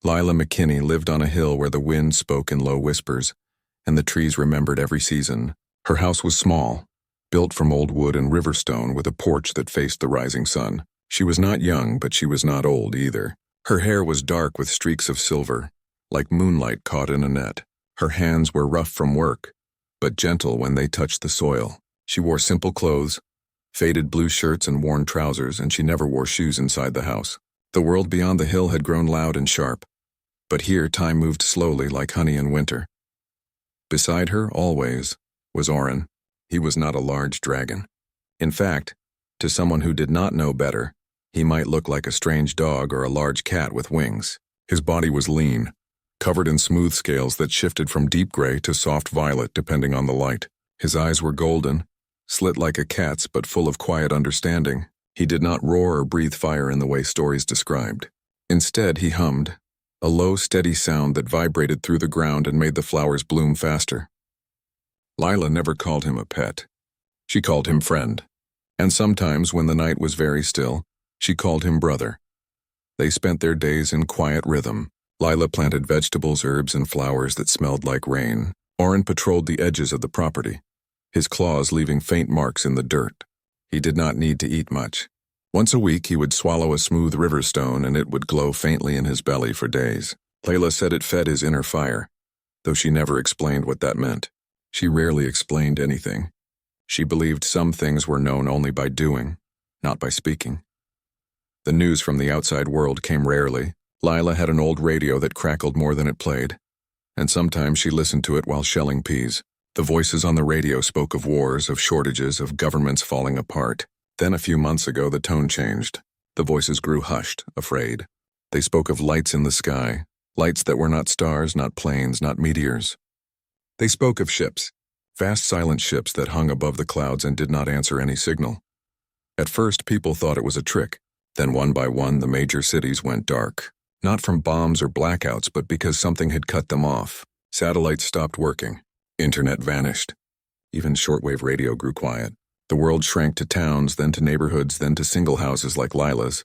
Lila McKinney lived on a hill where the wind spoke in low whispers, and the trees remembered every season. Her house was small, built from old wood and river stone with a porch that faced the rising sun. She was not young, but she was not old either. Her hair was dark with streaks of silver, like moonlight caught in a net. Her hands were rough from work, but gentle when they touched the soil. She wore simple clothes, faded blue shirts and worn trousers, and she never wore shoes inside the house. The world beyond the hill had grown loud and sharp, but here time moved slowly like honey in winter. Beside her, always, was Oren. He was not a large dragon. In fact, to someone who did not know better, he might look like a strange dog or a large cat with wings. His body was lean, covered in smooth scales that shifted from deep gray to soft violet depending on the light. His eyes were golden, slit like a cat's but full of quiet understanding. He did not roar or breathe fire in the way stories described. Instead, he hummed, a low, steady sound that vibrated through the ground and made the flowers bloom faster. Lila never called him a pet. She called him friend. And sometimes, when the night was very still, she called him brother. They spent their days in quiet rhythm. Lila planted vegetables, herbs, and flowers that smelled like rain. Oren patrolled the edges of the property, his claws leaving faint marks in the dirt. He did not need to eat much. Once a week, he would swallow a smooth river stone and it would glow faintly in his belly for days. Layla said it fed his inner fire, though she never explained what that meant. She rarely explained anything. She believed some things were known only by doing, not by speaking. The news from the outside world came rarely. Lila had an old radio that crackled more than it played, and sometimes she listened to it while shelling peas. The voices on the radio spoke of wars, of shortages, of governments falling apart. Then a few months ago, the tone changed. The voices grew hushed, afraid. They spoke of lights in the sky, lights that were not stars, not planes, not meteors. They spoke of ships, vast silent ships that hung above the clouds and did not answer any signal. At first, people thought it was a trick. Then one by one, the major cities went dark. Not from bombs or blackouts, but because something had cut them off. Satellites stopped working. Internet vanished. Even shortwave radio grew quiet. The world shrank to towns, then to neighborhoods, then to single houses like Lila's.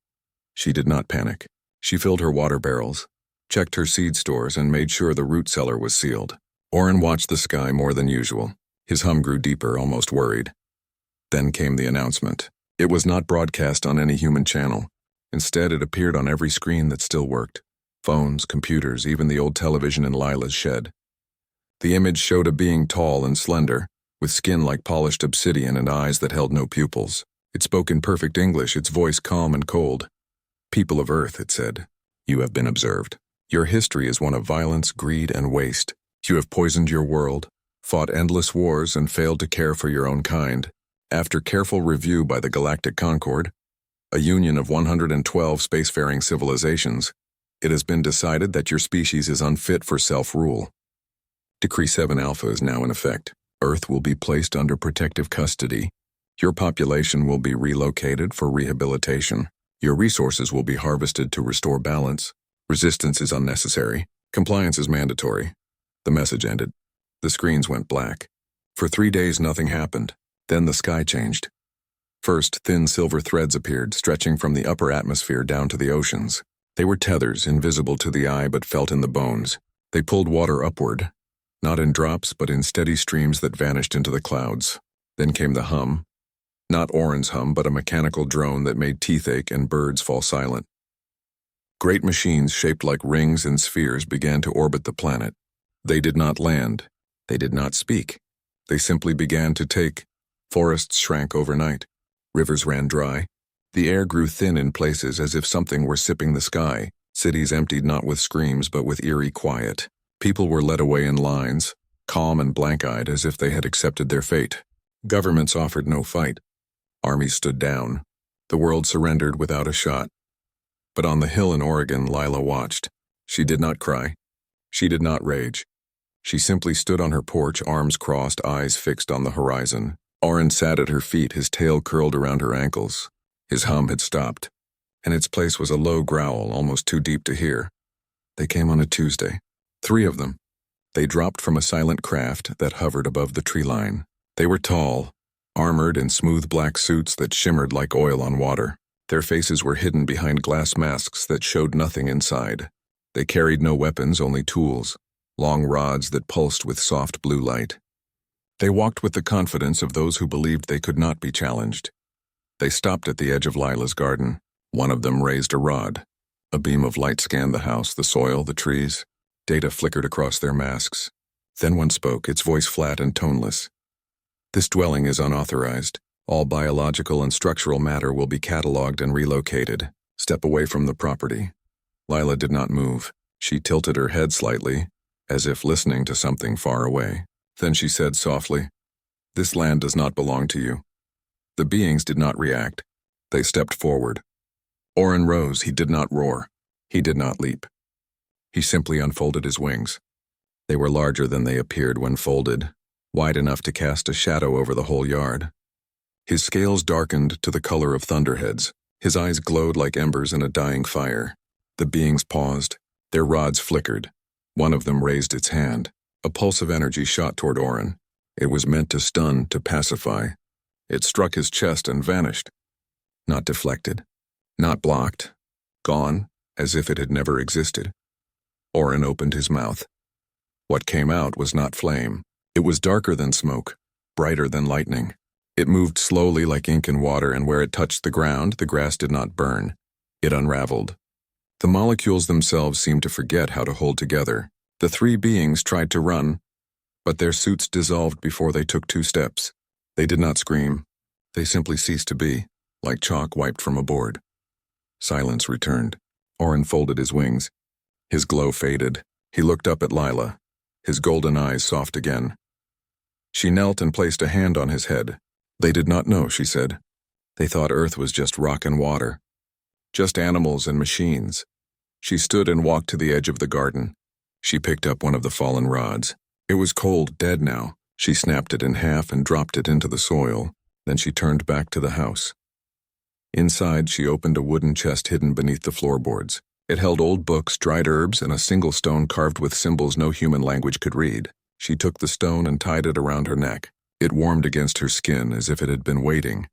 She did not panic. She filled her water barrels, checked her seed stores, and made sure the root cellar was sealed. Oren watched the sky more than usual. His hum grew deeper, almost worried. Then came the announcement. It was not broadcast on any human channel. Instead, it appeared on every screen that still worked. Phones, computers, even the old television in Lila's shed. The image showed a being tall and slender, with skin like polished obsidian and eyes that held no pupils. It spoke in perfect English, its voice calm and cold. "People of Earth," it said, "you have been observed. Your history is one of violence, greed, and waste. You have poisoned your world, fought endless wars, and failed to care for your own kind. After careful review by the Galactic Concord, a union of 112 spacefaring civilizations, it has been decided that your species is unfit for self-rule. Decree 7 Alpha is now in effect. Earth will be placed under protective custody. Your population will be relocated for rehabilitation. Your resources will be harvested to restore balance. Resistance is unnecessary. Compliance is mandatory." The message ended. The screens went black. For 3 days, nothing happened. Then the sky changed. First, thin silver threads appeared, stretching from the upper atmosphere down to the oceans. They were tethers, invisible to the eye but felt in the bones. They pulled water upward, not in drops but in steady streams that vanished into the clouds. Then came the hum. Not Oren's hum, but a mechanical drone that made teeth ache and birds fall silent. Great machines shaped like rings and spheres began to orbit the planet. They did not land. They did not speak. They simply began to take. Forests shrank overnight. Rivers ran dry. The air grew thin in places as if something were sipping the sky. Cities emptied not with screams but with eerie quiet. People were led away in lines, calm and blank-eyed as if they had accepted their fate. Governments offered no fight. Armies stood down. The world surrendered without a shot. But on the hill in Oregon, Lila watched. She did not cry. She did not rage. She simply stood on her porch, arms crossed, eyes fixed on the horizon. Oren sat at her feet, his tail curled around her ankles. His hum had stopped. In its place was a low growl, almost too deep to hear. They came on a Tuesday. 3 of them. They dropped from a silent craft that hovered above the tree line. They were tall, armored in smooth black suits that shimmered like oil on water. Their faces were hidden behind glass masks that showed nothing inside. They carried no weapons, only tools, long rods that pulsed with soft blue light. They walked with the confidence of those who believed they could not be challenged. They stopped at the edge of Lila's garden. One of them raised a rod. A beam of light scanned the house, the soil, the trees. Data flickered across their masks. Then one spoke, its voice flat and toneless. "This dwelling is unauthorized. All biological and structural matter will be cataloged and relocated. Step away from the property." Lila did not move. She tilted her head slightly, as if listening to something far away. Then she said softly, "This land does not belong to you." The beings did not react. They stepped forward. Orin rose. He did not roar. He did not leap. He simply unfolded his wings. They were larger than they appeared when folded, wide enough to cast a shadow over the whole yard. His scales darkened to the color of thunderheads. His eyes glowed like embers in a dying fire. The beings paused. Their rods flickered. One of them raised its hand. A pulse of energy shot toward Orin. It was meant to stun, to pacify. It struck his chest and vanished. Not deflected. Not blocked. Gone, as if it had never existed. Orin opened his mouth. What came out was not flame. It was darker than smoke, brighter than lightning. It moved slowly like ink in water, and where it touched the ground, the grass did not burn. It unraveled. The molecules themselves seemed to forget how to hold together. The three beings tried to run, but their suits dissolved before they took 2 steps. They did not scream. They simply ceased to be, like chalk wiped from a board. Silence returned. Orin folded his wings. His glow faded. He looked up at Lila, his golden eyes soft again. She knelt and placed a hand on his head. "They did not know," she said. "They thought Earth was just rock and water. Just animals and machines." She stood and walked to the edge of the garden. She picked up one of the fallen rods. It was cold, dead now. She snapped it in half and dropped it into the soil. Then she turned back to the house. Inside, she opened a wooden chest hidden beneath the floorboards. It held old books, dried herbs, and a single stone carved with symbols no human language could read. She took the stone and tied it around her neck. It warmed against her skin as if it had been waiting.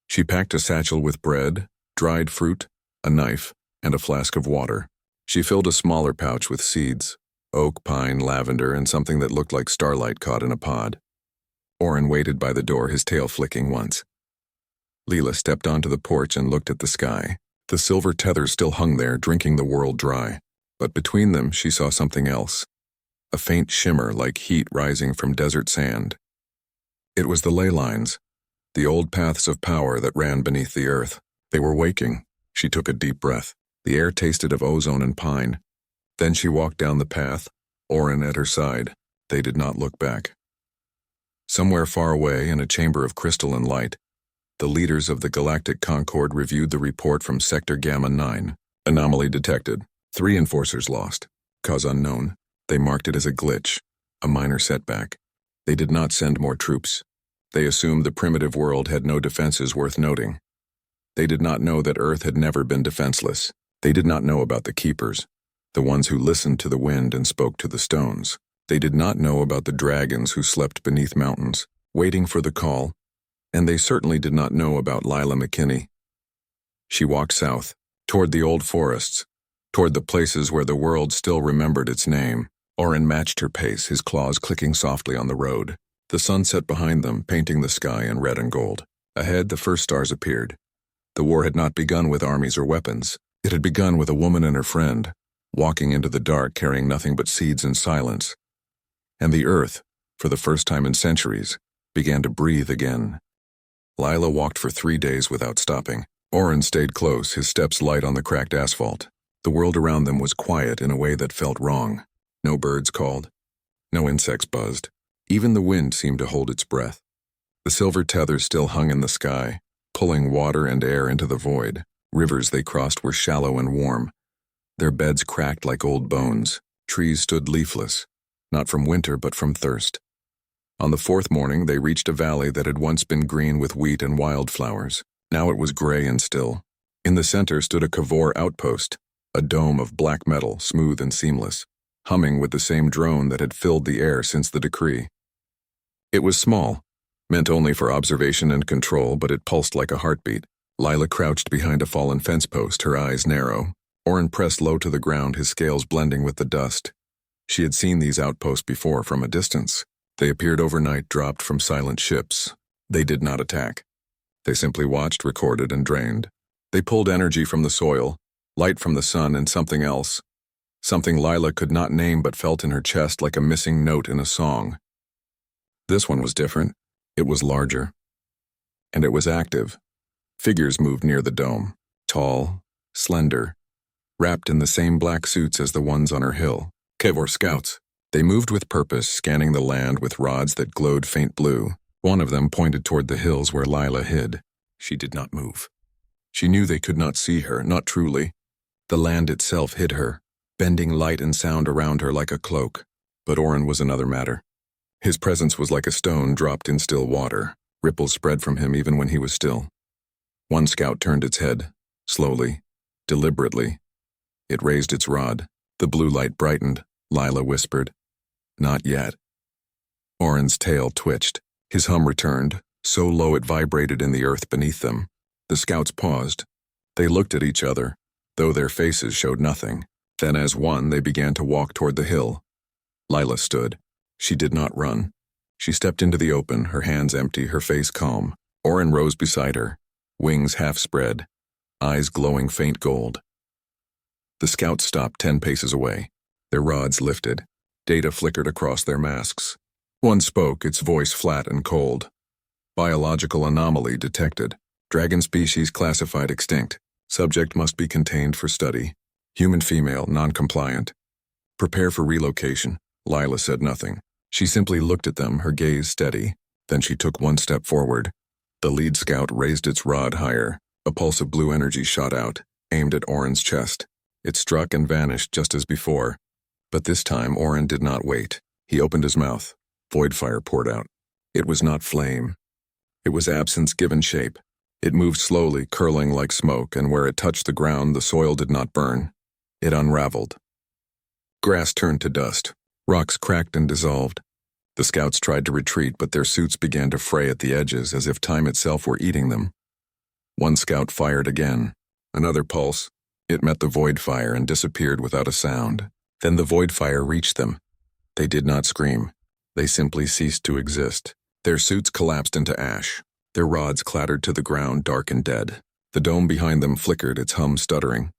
She packed a satchel with bread, dried fruit, a knife, and a flask of water. She filled a smaller pouch with seeds, oak, pine, lavender, and something that looked like starlight caught in a pod. Orin waited by the door, his tail flicking once. Lila stepped onto the porch and looked at the sky. The silver tether still hung there, drinking the world dry. But between them, she saw something else. A faint shimmer like heat rising from desert sand. It was the ley lines, the old paths of power that ran beneath the earth. They were waking. She took a deep breath. The air tasted of ozone and pine. Then she walked down the path, Orin at her side. They did not look back. Somewhere far away, in a chamber of crystal and light, the leaders of the Galactic Concord reviewed the report from Sector Gamma 9. Anomaly detected. 3 enforcers lost. Cause unknown. They marked it as a glitch, a minor setback. They did not send more troops. They assumed the primitive world had no defenses worth noting. They did not know that Earth had never been defenseless. They did not know about the Keepers, the ones who listened to the wind and spoke to the stones. They did not know about the dragons who slept beneath mountains, waiting for the call, and they certainly did not know about Lila McKinney. She walked south, toward the old forests, toward the places where the world still remembered its name. Orin matched her pace, his claws clicking softly on the road. The sun set behind them, painting the sky in red and gold. Ahead, the first stars appeared. The war had not begun with armies or weapons. It had begun with a woman and her friend, walking into the dark carrying nothing but seeds and silence. And the earth, for the first time in centuries, began to breathe again. Lila walked for 3 days without stopping. Orin stayed close, his steps light on the cracked asphalt. The world around them was quiet in a way that felt wrong. No birds called. No insects buzzed. Even the wind seemed to hold its breath. The silver tethers still hung in the sky, pulling water and air into the void. Rivers they crossed were shallow and warm. Their beds cracked like old bones. Trees stood leafless, not from winter but from thirst. On the 4th morning, they reached a valley that had once been green with wheat and wildflowers. Now it was gray and still. In the center stood a Kavor outpost, a dome of black metal, smooth and seamless, humming with the same drone that had filled the air since the decree. It was small, meant only for observation and control, but it pulsed like a heartbeat. Lila crouched behind a fallen fence post, her eyes narrow. Oren pressed low to the ground, his scales blending with the dust. She had seen these outposts before from a distance. They appeared overnight, dropped from silent ships. They did not attack. They simply watched, recorded, and drained. They pulled energy from the soil, light from the sun, and something else. Something Lila could not name but felt in her chest like a missing note in a song. This one was different. It was larger. And it was active. Figures moved near the dome, tall, slender, wrapped in the same black suits as the ones on her hill. Kevor scouts. They moved with purpose, scanning the land with rods that glowed faint blue. One of them pointed toward the hills where Lila hid. She did not move. She knew they could not see her, not truly. The land itself hid her, bending light and sound around her like a cloak. But Oren was another matter. His presence was like a stone dropped in still water. Ripples spread from him even when he was still. One scout turned its head, slowly, deliberately. It raised its rod. The blue light brightened. Lila whispered, "Not yet." Oren's tail twitched. His hum returned, so low it vibrated in the earth beneath them. The scouts paused. They looked at each other, though their faces showed nothing. Then as one, they began to walk toward the hill. Lila stood. She did not run. She stepped into the open, her hands empty, her face calm. Oren rose beside her, wings half spread, eyes glowing faint gold. The scouts stopped 10 paces away. Their rods lifted. Data flickered across their masks. One spoke, its voice flat and cold. Biological anomaly detected. Dragon species classified extinct. Subject must be contained for study. Human female, non-compliant. Prepare for relocation. Lila said nothing. She simply looked at them, her gaze steady. Then she took one step forward. The lead scout raised its rod higher. A pulse of blue energy shot out, aimed at Oren's chest. It struck and vanished just as before. But this time, Oren did not wait. He opened his mouth. Void fire poured out. It was not flame. It was absence given shape. It moved slowly, curling like smoke, and where it touched the ground, the soil did not burn. It unraveled. Grass turned to dust. Rocks cracked and dissolved. The scouts tried to retreat, but their suits began to fray at the edges as if time itself were eating them. One scout fired again. Another pulse. It met the void fire and disappeared without a sound. Then the void fire reached them. They did not scream. They simply ceased to exist. Their suits collapsed into ash. Their rods clattered to the ground, dark and dead. The dome behind them flickered, its hum stuttering.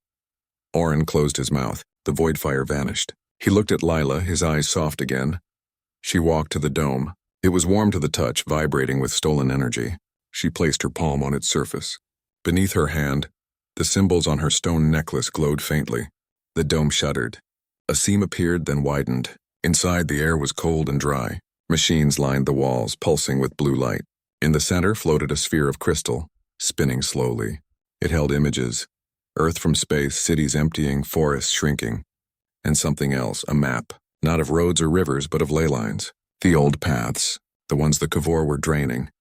Oren closed his mouth. The void fire vanished. He looked at Lila, his eyes soft again. She walked to the dome. It was warm to the touch, vibrating with stolen energy. She placed her palm on its surface. Beneath her hand, the symbols on her stone necklace glowed faintly. The dome shuddered. A seam appeared, then widened. Inside, the air was cold and dry. Machines lined the walls, pulsing with blue light. In the center floated a sphere of crystal, spinning slowly. It held images. Earth from space, cities emptying, forests shrinking. And something else, a map. Not of roads or rivers, but of ley lines. The old paths, the ones the Kavor were draining.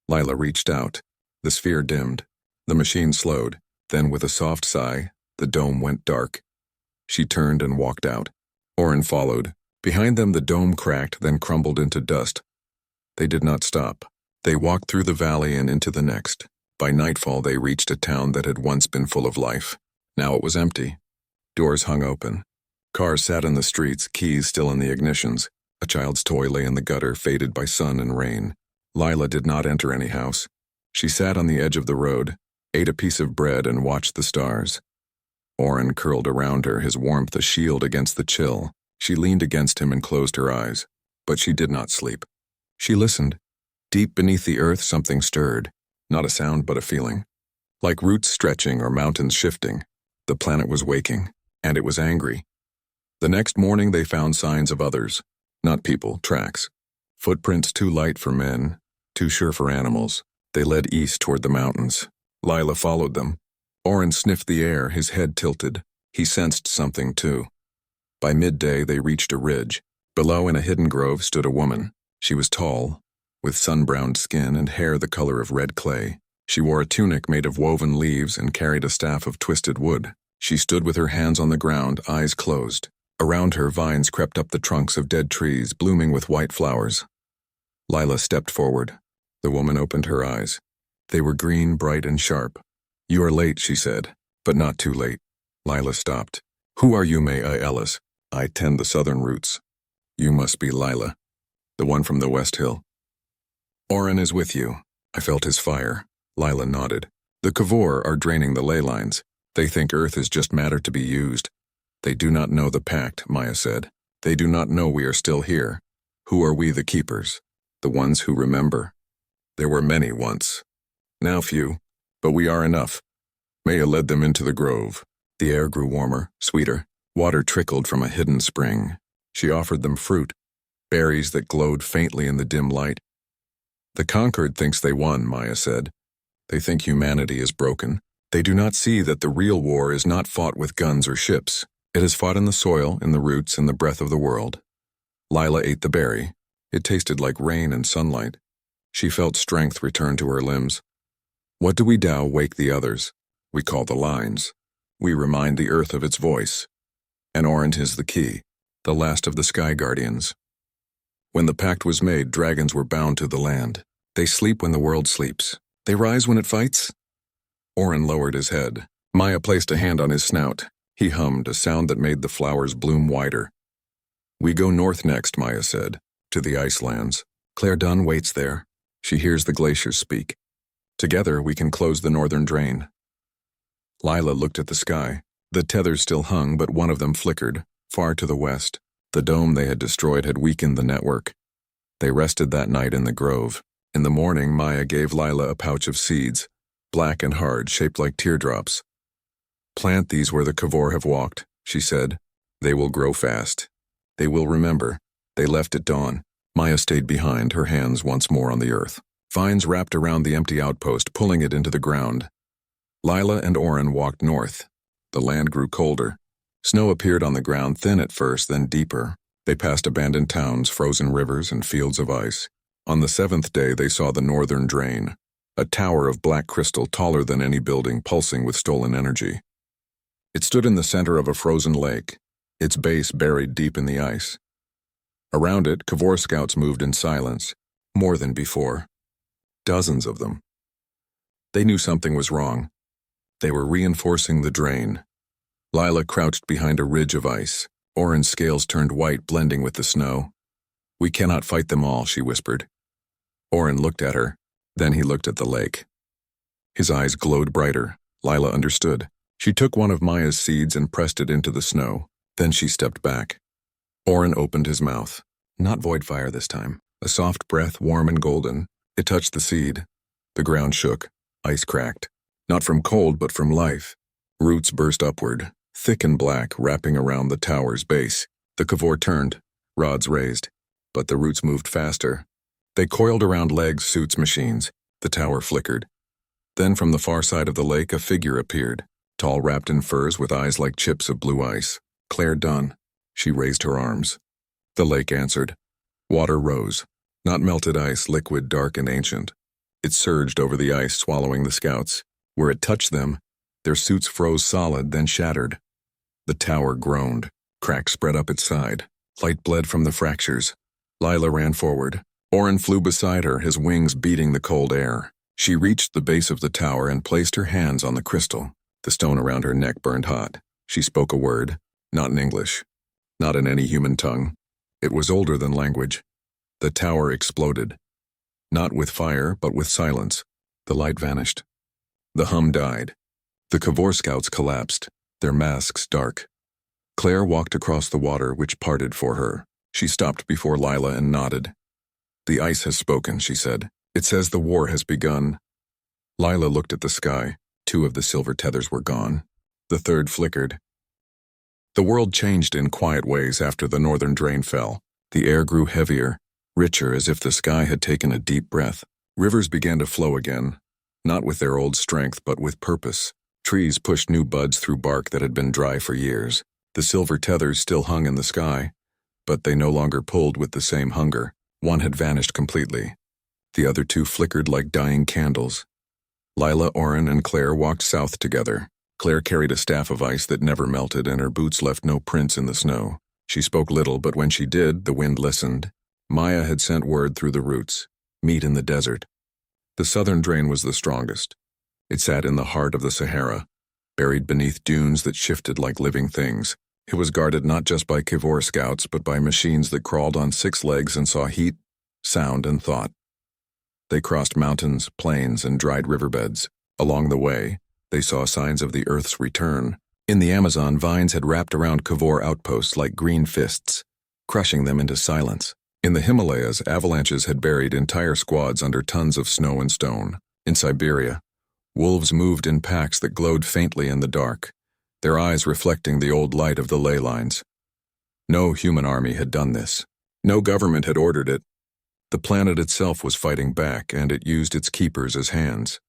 Lila reached out. The sphere dimmed. The machine slowed. Then, with a soft sigh, the dome went dark. She turned and walked out. Oren followed. Behind them, the dome cracked, then crumbled into dust. They did not stop. They walked through the valley and into the next. By nightfall, they reached a town that had once been full of life. Now it was empty. Doors hung open. Cars sat in the streets, keys still in the ignitions. A child's toy lay in the gutter, faded by sun and rain. Lila did not enter any house. She sat on the edge of the road, ate a piece of bread, and watched the stars. Oren curled around her, his warmth a shield against the chill. She leaned against him and closed her eyes. But she did not sleep. She listened. Deep beneath the earth, something stirred. Not a sound, but a feeling. Like roots stretching or mountains shifting. The planet was waking, and it was angry. The next morning, they found signs of others. Not people, tracks. Footprints too light for men, too sure for animals. They led east toward the mountains. Lila followed them. Oren sniffed the air, his head tilted. He sensed something, too. By midday, they reached a ridge. Below, in a hidden grove, stood a woman. She was tall, with sun-browned skin and hair the color of red clay. She wore a tunic made of woven leaves and carried a staff of twisted wood. She stood with her hands on the ground, eyes closed. Around her, vines crept up the trunks of dead trees, blooming with white flowers. Lila stepped forward. The woman opened her eyes. They were green, bright, and sharp. "You are late," she said, "but not too late." Lila stopped. Who are you, May I, Ellis? I tend the southern routes. You must be Lila, the one from the West Hill. Oren is with you. I felt his fire. Lila nodded. The Kavor are draining the ley lines. They think Earth is just matter to be used. They do not know the pact, Maya said. They do not know we are still here. Who are we, the keepers? The ones who remember. There were many once. Now few, but we are enough. Maya led them into the grove. The air grew warmer, sweeter. Water trickled from a hidden spring. She offered them fruit, berries that glowed faintly in the dim light. The conquered thinks they won, Maya said. They think humanity is broken. They do not see that the real war is not fought with guns or ships. It is fought in the soil, in the roots, in the breath of the world. Lila ate the berry. It tasted like rain and sunlight. She felt strength return to her limbs. What do we do wake the others? We call the lines. We remind the earth of its voice. And Orange is the key, the last of the Sky Guardians. When the pact was made, dragons were bound to the land. They sleep when the world sleeps. They rise when it fights. Oren lowered his head. Maya placed a hand on his snout. He hummed, a sound that made the flowers bloom wider. We go north next, Maya said, to the Icelands. Claire Dunn waits there. She hears the glaciers speak. Together we can close the northern drain. Lila looked at the sky. The tethers still hung, but one of them flickered, far to the west. The dome they had destroyed had weakened the network. They rested that night in the grove. In the morning, Maya gave Lila a pouch of seeds, black and hard, shaped like teardrops. Plant these where the Kavor have walked, she said. They will grow fast. They will remember. They left at dawn. Maya stayed behind, her hands once more on the earth. Vines wrapped around the empty outpost, pulling it into the ground. Lila and Oren walked north. The land grew colder. Snow appeared on the ground, thin at first, then deeper. They passed abandoned towns, frozen rivers, and fields of ice. On the 7th day, they saw the northern drain, a tower of black crystal taller than any building, pulsing with stolen energy. It stood in the center of a frozen lake, its base buried deep in the ice. Around it, Kavor scouts moved in silence, more than before. Dozens of them. They knew something was wrong. They were reinforcing the drain. Lila crouched behind a ridge of ice. Oren's scales turned white, blending with the snow. We cannot fight them all, she whispered. Oren looked at her. Then he looked at the lake. His eyes glowed brighter. Lila understood. She took one of Maya's seeds and pressed it into the snow. Then she stepped back. Oren opened his mouth. Not void fire this time. A soft breath, warm and golden. It touched the seed. The ground shook. Ice cracked. Not from cold, but from life. Roots burst upward, thick and black, wrapping around the tower's base. The Kavor turned, rods raised. But the roots moved faster. They coiled around legs, suits, machines. The tower flickered. Then from the far side of the lake, a figure appeared, tall, wrapped in furs, with eyes like chips of blue ice. Claire Dunn. She raised her arms. The lake answered. Water rose. Not melted ice, liquid, dark, and ancient. It surged over the ice, swallowing the scouts. Where it touched them, their suits froze solid, then shattered. The tower groaned. Cracks spread up its side. Light bled from the fractures. Lila ran forward. Oren flew beside her, his wings beating the cold air. She reached the base of the tower and placed her hands on the crystal. The stone around her neck burned hot. She spoke a word, not in English, not in any human tongue. It was older than language. The tower exploded. Not with fire, but with silence. The light vanished. The hum died. The Kavor scouts collapsed, their masks dark. Claire walked across the water, which parted for her. She stopped before Lila and nodded. The ice has spoken, she said. It says the war has begun. Lila looked at the sky. 2 of the silver tethers were gone. The 3rd flickered. The world changed in quiet ways after the northern drain fell. The air grew heavier, richer, as if the sky had taken a deep breath. Rivers began to flow again, not with their old strength, but with purpose. Trees pushed new buds through bark that had been dry for years. The silver tethers still hung in the sky, but they no longer pulled with the same hunger. One had vanished completely. The other 2 flickered like dying candles. Lila, Oren, and Claire walked south together. Claire carried a staff of ice that never melted, and her boots left no prints in the snow. She spoke little, but when she did, the wind listened. Maya had sent word through the roots. Meet in the desert. The southern drain was the strongest. It sat in the heart of the Sahara. buried beneath dunes that shifted like living things. It was guarded not just by Kivor scouts, but by machines that crawled on 6 legs and saw heat, sound, and thought. They crossed mountains, plains, and dried riverbeds. Along the way, they saw signs of the Earth's return. In the Amazon, vines had wrapped around Kivor outposts like green fists, crushing them into silence. In the Himalayas, avalanches had buried entire squads under tons of snow and stone. In Siberia, wolves moved in packs that glowed faintly in the dark, their eyes reflecting the old light of the ley lines. No human army had done this. No government had ordered it. The planet itself was fighting back, and it used its keepers as hands.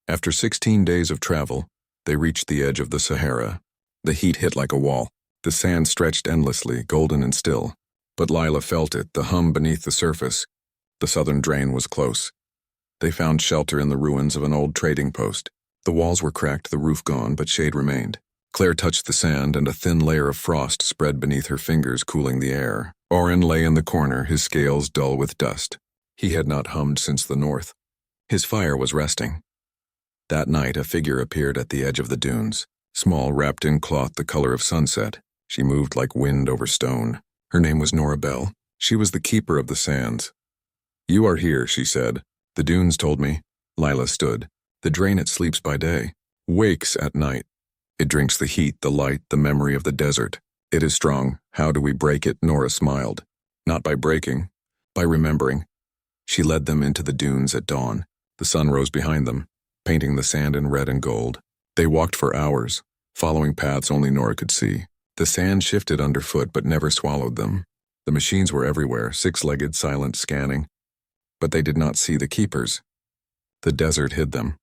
After 16 days of travel, they reached the edge of the Sahara. The heat hit like a wall. The sand stretched endlessly, golden and still. But Lila felt it, the hum beneath the surface. The southern drain was close. They found shelter in the ruins of an old trading post. The walls were cracked, the roof gone, but shade remained. Claire touched the sand, and a thin layer of frost spread beneath her fingers, cooling the air. Oren lay in the corner, his scales dull with dust. He had not hummed since the north. His fire was resting. That night, a figure appeared at the edge of the dunes, small, wrapped in cloth the color of sunset. She moved like wind over stone. Her name was Nora Bell. She was the keeper of the sands. "You are here," she said. "The dunes told me." Lila stood. "The drain, it sleeps by day, wakes at night. It drinks the heat, the light, the memory of the desert. It is strong. How do we break it?" Nora smiled. "Not by breaking, by remembering." She led them into the dunes at dawn. The sun rose behind them, painting the sand in red and gold. They walked for hours, following paths only Nora could see. The sand shifted underfoot but never swallowed them. The machines were everywhere, 6-legged, silent, scanning. But they did not see the keepers. The desert hid them.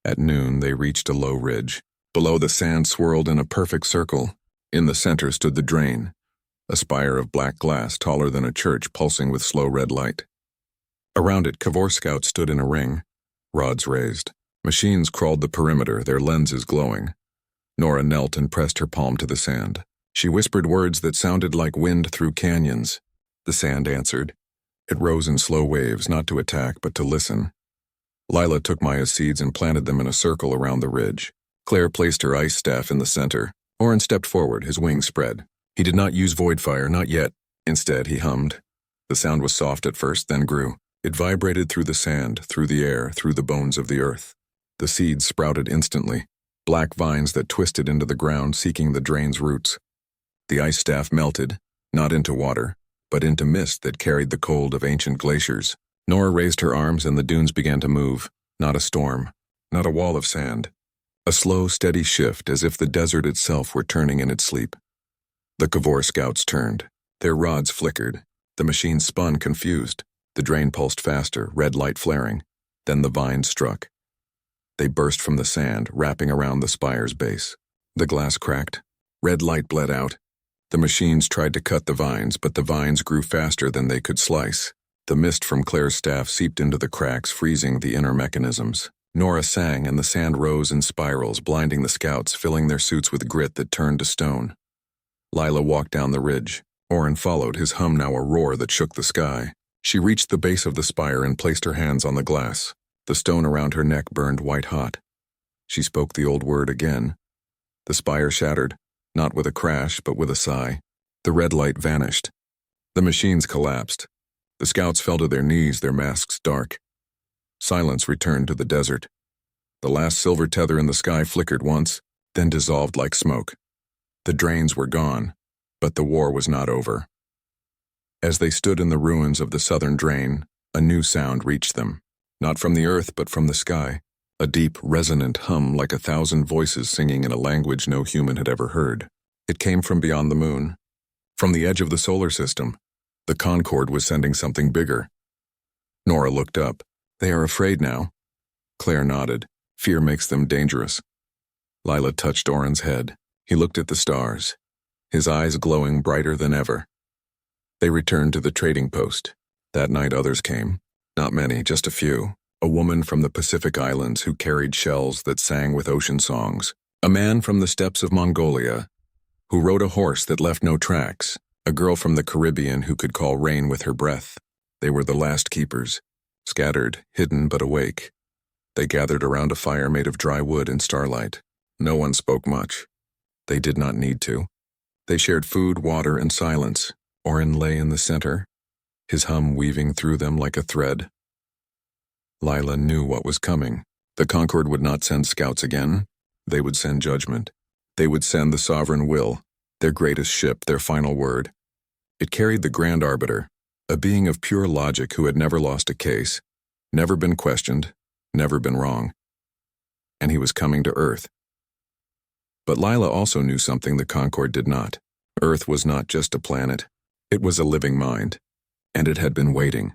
At noon, they reached a low ridge. Below, the sand swirled in a perfect circle. In the center stood the drain, a spire of black glass taller than a church, pulsing with slow red light. Around it, Kivor scouts stood in a ring, rods raised. Machines crawled the perimeter, their lenses glowing. Nora knelt and pressed her palm to the sand. She whispered words that sounded like wind through canyons. The sand answered. It rose in slow waves, not to attack, but to listen. Lila took Maya's seeds and planted them in a circle around the ridge. Claire placed her ice staff in the center. Oren stepped forward, his wings spread. He did not use void fire, not yet. Instead, he hummed. The sound was soft at first, then grew. It vibrated through the sand, through the air, through the bones of the earth. The seeds sprouted instantly, black vines that twisted into the ground, seeking the drain's roots. The ice staff melted, not into water, but into mist that carried the cold of ancient glaciers. Nora raised her arms and the dunes began to move. Not a storm, not a wall of sand. A slow, steady shift, as if the desert itself were turning in its sleep. The Kivor scouts turned. Their rods flickered. The machine spun, confused. The drain pulsed faster, red light flaring. Then the vines struck. They burst from the sand, wrapping around the spire's base. The glass cracked. Red light bled out. The machines tried to cut the vines, but the vines grew faster than they could slice. The mist from Claire's staff seeped into the cracks, freezing the inner mechanisms. Nora sang, and the sand rose in spirals, blinding the scouts, filling their suits with grit that turned to stone. Lila walked down the ridge. Oren followed, his hum now a roar that shook the sky. She reached the base of the spire and placed her hands on the glass. The stone around her neck burned white hot. She spoke the old word again. The spire shattered, not with a crash, but with a sigh. The red light vanished. The machines collapsed. The scouts fell to their knees, their masks dark. Silence returned to the desert. The last silver tether in the sky flickered once, then dissolved like smoke. The drains were gone, but the war was not over. As they stood in the ruins of the southern drain, a new sound reached them, not from the earth but from the sky, a deep, resonant hum like 1,000 voices singing in a language no human had ever heard. It came from beyond the moon, from the edge of the solar system. The Concord was sending something bigger. Nora looked up. "They are afraid now." Claire nodded. "Fear makes them dangerous." Lila touched Oren's head. He looked at the stars, his eyes glowing brighter than ever. They returned to the trading post. That night others came. Not many, just a few. A woman from the Pacific Islands who carried shells that sang with ocean songs. A man from the steppes of Mongolia who rode a horse that left no tracks. A girl from the Caribbean who could call rain with her breath. They were the last keepers, scattered, hidden but awake. They gathered around a fire made of dry wood and starlight. No one spoke much. They did not need to. They shared food, water, and silence. Oren lay in the center, his hum weaving through them like a thread. Lila knew what was coming. The Concord would not send scouts again. They would send judgment. They would send the sovereign will, their greatest ship, their final word. It carried the Grand Arbiter, a being of pure logic who had never lost a case, never been questioned, never been wrong. And he was coming to Earth. But Lila also knew something the Concord did not. Earth was not just a planet. It was a living mind. And it had been waiting.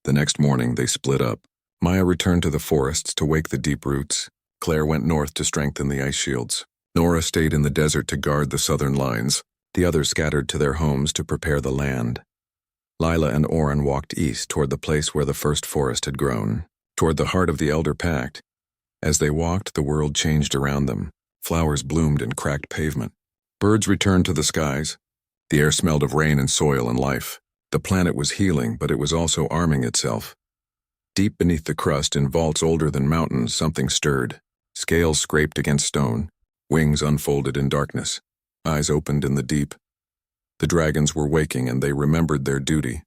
The next morning they split up. Maya returned to the forests to wake the deep roots. Claire went north to strengthen the ice shields. Nora stayed in the desert to guard the southern lines. The others scattered to their homes to prepare the land. Lila and Oren walked east toward the place where the first forest had grown, toward the heart of the Elder Pact. As they walked, the world changed around them. Flowers bloomed in cracked pavement. Birds returned to the skies. The air smelled of rain and soil and life. The planet was healing, but it was also arming itself. Deep beneath the crust, in vaults older than mountains, something stirred. Scales scraped against stone. Wings unfolded in darkness. Eyes opened in the deep. The dragons were waking, and they remembered their duty.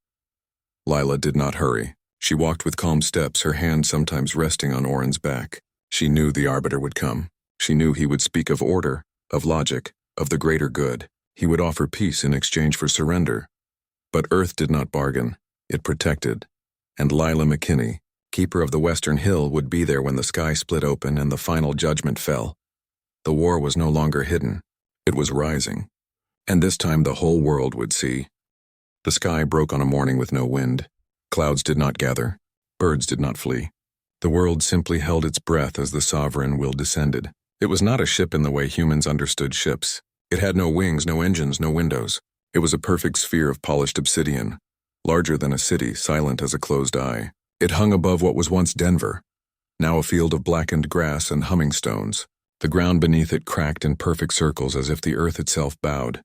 Lila did not hurry. She walked with calm steps, her hand sometimes resting on Oren's back. She knew the Arbiter would come. She knew he would speak of order, of logic, of the greater good. He would offer peace in exchange for surrender. But Earth did not bargain. It protected. And Lila McKinney, keeper of the Western Hill, would be there when the sky split open and the final judgment fell. The war was no longer hidden. It was rising. And this time the whole world would see. The sky broke on a morning with no wind. Clouds did not gather. Birds did not flee. The world simply held its breath as the sovereign will descended. It was not a ship in the way humans understood ships. It had no wings, no engines, no windows. It was a perfect sphere of polished obsidian, larger than a city, silent as a closed eye. It hung above what was once Denver, now a field of blackened grass and humming stones. The ground beneath it cracked in perfect circles as if the earth itself bowed.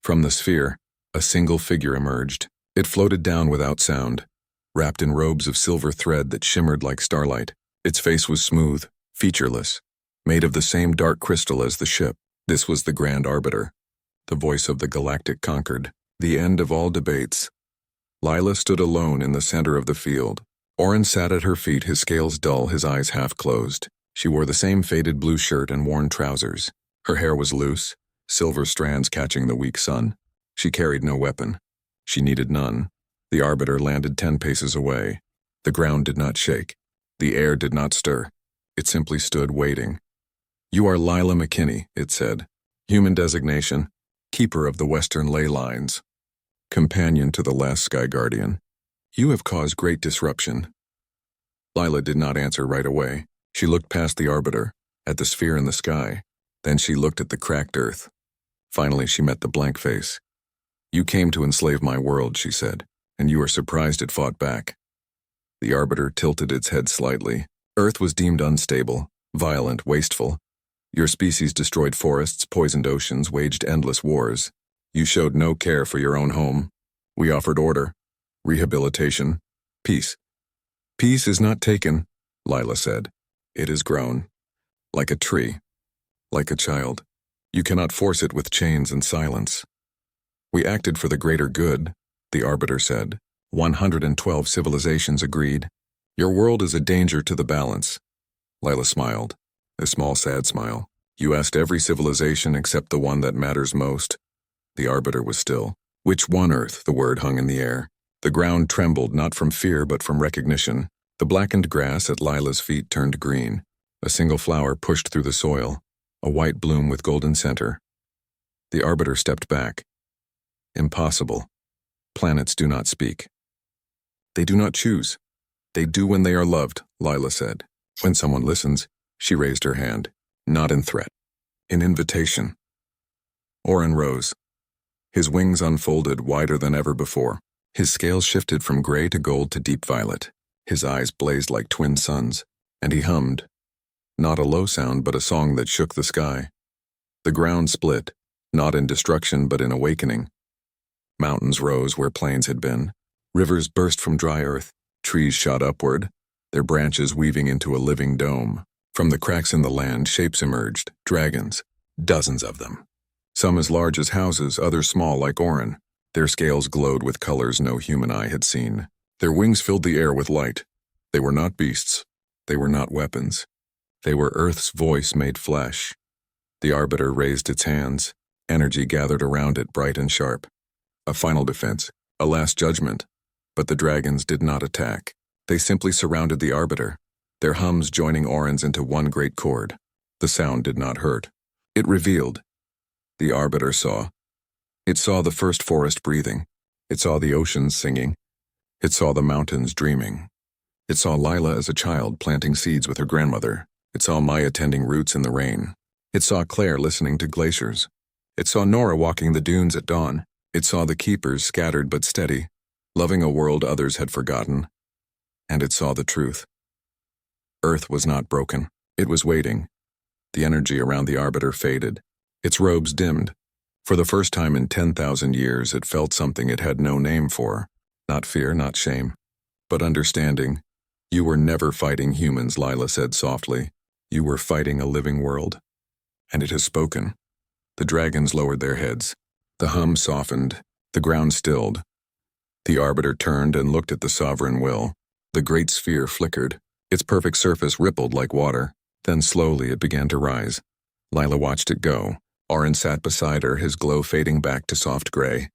From the sphere, a single figure emerged. It floated down without sound, wrapped in robes of silver thread that shimmered like starlight. Its face was smooth, featureless, made of the same dark crystal as the ship. This was the Grand Arbiter, the voice of the galactic conquered, the end of all debates. Lila stood alone in the center of the field. Oren sat at her feet, his scales dull, his eyes half closed. She wore the same faded blue shirt and worn trousers. Her hair was loose, silver strands catching the weak sun. She carried no weapon. She needed none. The Arbiter landed 10 paces away. The ground did not shake. The air did not stir. It simply stood waiting. "You are Lila McKinney," it said. "Human designation, keeper of the Western ley lines, companion to the last Sky Guardian. You have caused great disruption." Lila did not answer right away. She looked past the Arbiter, at the sphere in the sky. Then she looked at the cracked earth. Finally, she met the blank face. "You came to enslave my world," she said, "and you are surprised it fought back." The Arbiter tilted its head slightly. "Earth was deemed unstable, violent, wasteful. Your species destroyed forests, poisoned oceans, waged endless wars. You showed no care for your own home. We offered order, rehabilitation, peace. Peace is not taken," Lila said. "It is grown. Like a tree. Like a child. You cannot force it with chains and silence." "We acted for the greater good," the Arbiter said. 112 civilizations agreed. "Your world is a danger to the balance." Lila smiled, a small sad smile. "You asked every civilization except the one that matters most." The Arbiter was still. "Which one, Earth?" The word hung in the air. The ground trembled, not from fear but from recognition. The blackened grass at Lila's feet turned green. A single flower pushed through the soil, a white bloom with golden center. The Arbiter stepped back. "Impossible. Planets do not speak. They do not choose. They do when they are loved," Lila said. "When someone listens," she raised her hand, "not in threat, in invitation." Oren rose. His wings unfolded wider than ever before. His scales shifted from gray to gold to deep violet. His eyes blazed like twin suns, and he hummed. Not a low sound, but a song that shook the sky. The ground split, not in destruction but in awakening. Mountains rose where plains had been. Rivers burst from dry earth. Trees shot upward, their branches weaving into a living dome. From the cracks in the land, shapes emerged, dragons, dozens of them. Some as large as houses, others small like Orin. Their scales glowed with colors no human eye had seen. Their wings filled the air with light. They were not beasts. They were not weapons. They were Earth's voice made flesh. The Arbiter raised its hands. Energy gathered around it, bright and sharp. A final defense, a last judgment. But the dragons did not attack. They simply surrounded the Arbiter, their hums joining Orin's into one great chord. The sound did not hurt. It revealed. The Arbiter saw. It saw the first forest breathing. It saw the oceans singing. It saw the mountains dreaming. It saw Lila as a child planting seeds with her grandmother. It saw Maya tending roots in the rain. It saw Claire listening to glaciers. It saw Nora walking the dunes at dawn. It saw the keepers scattered but steady, loving a world others had forgotten. And it saw the truth. Earth was not broken. It was waiting. The energy around the Arbiter faded. Its robes dimmed. For the first time in 10,000 years, it felt something it had no name for. Not fear, not shame, but understanding. You were never fighting humans, Lila said softly. You were fighting a living world. And it has spoken. The dragons lowered their heads. The hum softened. The ground stilled. The Arbiter turned and looked at the sovereign will. The great sphere flickered. Its perfect surface rippled like water. Then slowly it began to rise. Lila watched it go. Orin sat beside her, his glow fading back to soft gray.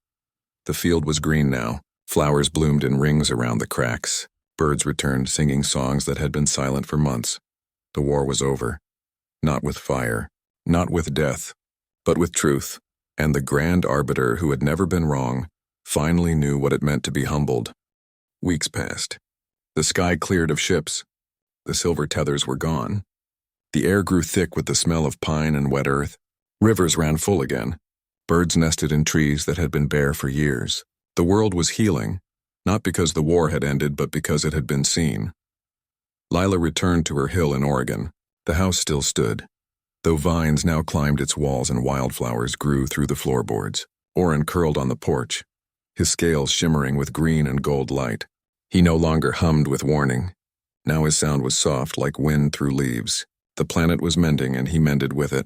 The field was green now. Flowers bloomed in rings around the cracks. Birds returned, singing songs that had been silent for months. The war was over. Not with fire, not with death, but with truth. And the Grand Arbiter, who had never been wrong, finally knew what it meant to be humbled. Weeks passed. The sky cleared of ships. The silver tethers were gone. The air grew thick with the smell of pine and wet earth. Rivers ran full again. Birds nested in trees that had been bare for years. The world was healing, not because the war had ended, but because it had been seen. Lila returned to her hill in Oregon. The house still stood, though vines now climbed its walls and wildflowers grew through the floorboards. Orin curled on the porch, his scales shimmering with green and gold light. He no longer hummed with warning. Now his sound was soft like wind through leaves. The planet was mending, and he mended with it.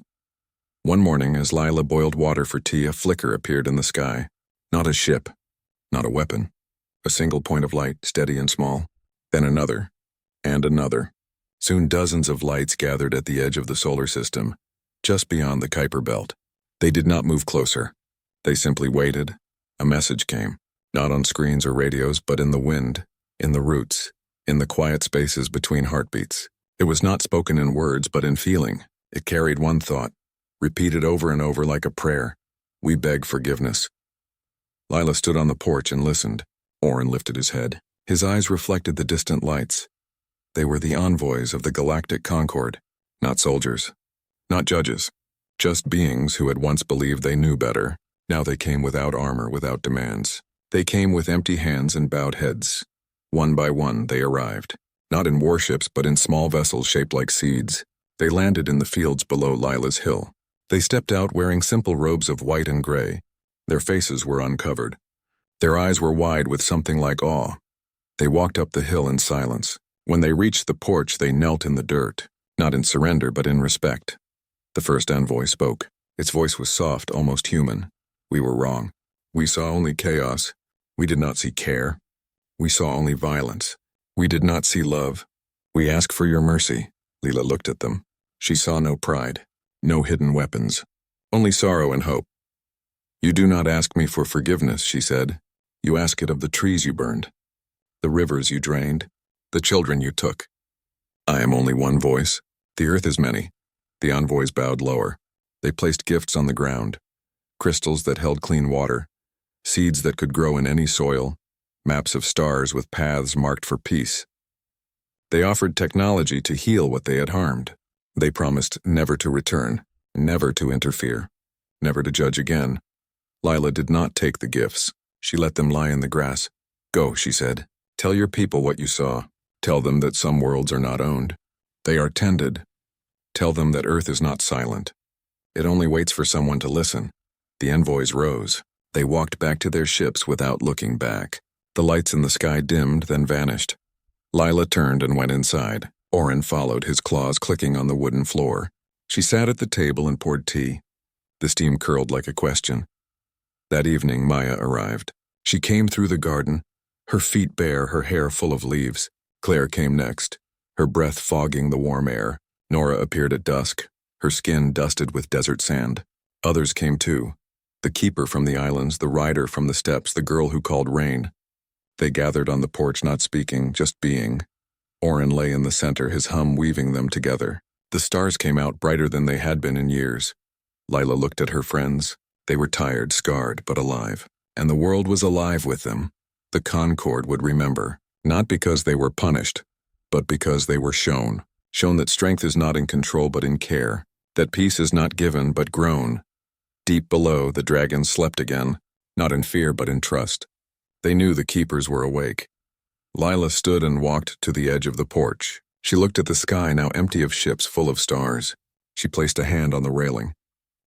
One morning, as Lila boiled water for tea, a flicker appeared in the sky. Not a ship, not a weapon. A single point of light, steady and small. Then another, and another. Soon dozens of lights gathered at the edge of the solar system, just beyond the Kuiper Belt. They did not move closer. They simply waited. A message came, not on screens or radios, but in the wind, in the roots, in the quiet spaces between heartbeats. It was not spoken in words, but in feeling. It carried one thought, repeated over and over like a prayer. We beg forgiveness. Lila stood on the porch and listened. Orin lifted his head. His eyes reflected the distant lights. They were the envoys of the galactic concord, not soldiers, not judges, just beings who had once believed they knew better. Now they came without armor, without demands. They came with empty hands and bowed heads. One by one they arrived, not in warships but in small vessels shaped like seeds. They landed in the fields below Lila's hill. They stepped out wearing simple robes of white and gray. Their faces were uncovered. Their eyes were wide with something like awe. They walked up the hill in silence. When they reached the porch, they knelt in the dirt, not in surrender but in respect. The first envoy spoke. Its voice was soft, almost human. We were wrong. We saw only chaos. We did not see care. We saw only violence. We did not see love. We ask for your mercy. Lila looked at them. She saw no pride, no hidden weapons, only sorrow and hope. You do not ask me for forgiveness, she said. You ask it of the trees you burned, the rivers you drained, the children you took. I am only one voice. The earth is many. The envoys bowed lower. They placed gifts on the ground, crystals that held clean water, seeds that could grow in any soil, maps of stars with paths marked for peace. They offered technology to heal what they had harmed. They promised never to return, never to interfere, never to judge again. Lila did not take the gifts. She let them lie in the grass. Go, she said. Tell your people what you saw. Tell them that some worlds are not owned. They are tended. Tell them that Earth is not silent. It only waits for someone to listen. The envoys rose. They walked back to their ships without looking back. The lights in the sky dimmed, then vanished. Lila turned and went inside. Oren followed, his claws clicking on the wooden floor. She sat at the table and poured tea. The steam curled like a question. That evening, Maya arrived. She came through the garden, her feet bare, her hair full of leaves. Claire came next, her breath fogging the warm air. Nora appeared at dusk, her skin dusted with desert sand. Others came too. The keeper from the islands, the rider from the steppes, the girl who called rain. They gathered on the porch, not speaking, just being. Oren lay in the center, his hum weaving them together. The stars came out brighter than they had been in years. Lila looked at her friends. They were tired, scarred, but alive. And the world was alive with them. The Concord would remember, not because they were punished, but because they were shown. Shown that strength is not in control but in care, that peace is not given but grown. Deep below, the dragons slept again, not in fear but in trust. They knew the keepers were awake. Lila stood and walked to the edge of the porch. She looked at the sky, now empty of ships full of stars. She placed a hand on the railing.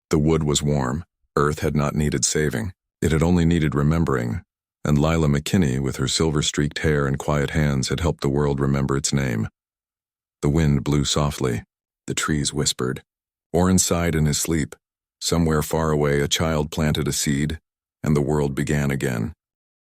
The wood was warm. Earth had not needed saving. It had only needed remembering. And Lila McKinney, with her silver-streaked hair and quiet hands, had helped the world remember its name. The wind blew softly. The trees whispered. Oren sighed in his sleep. Somewhere far away, a child planted a seed, and the world began again.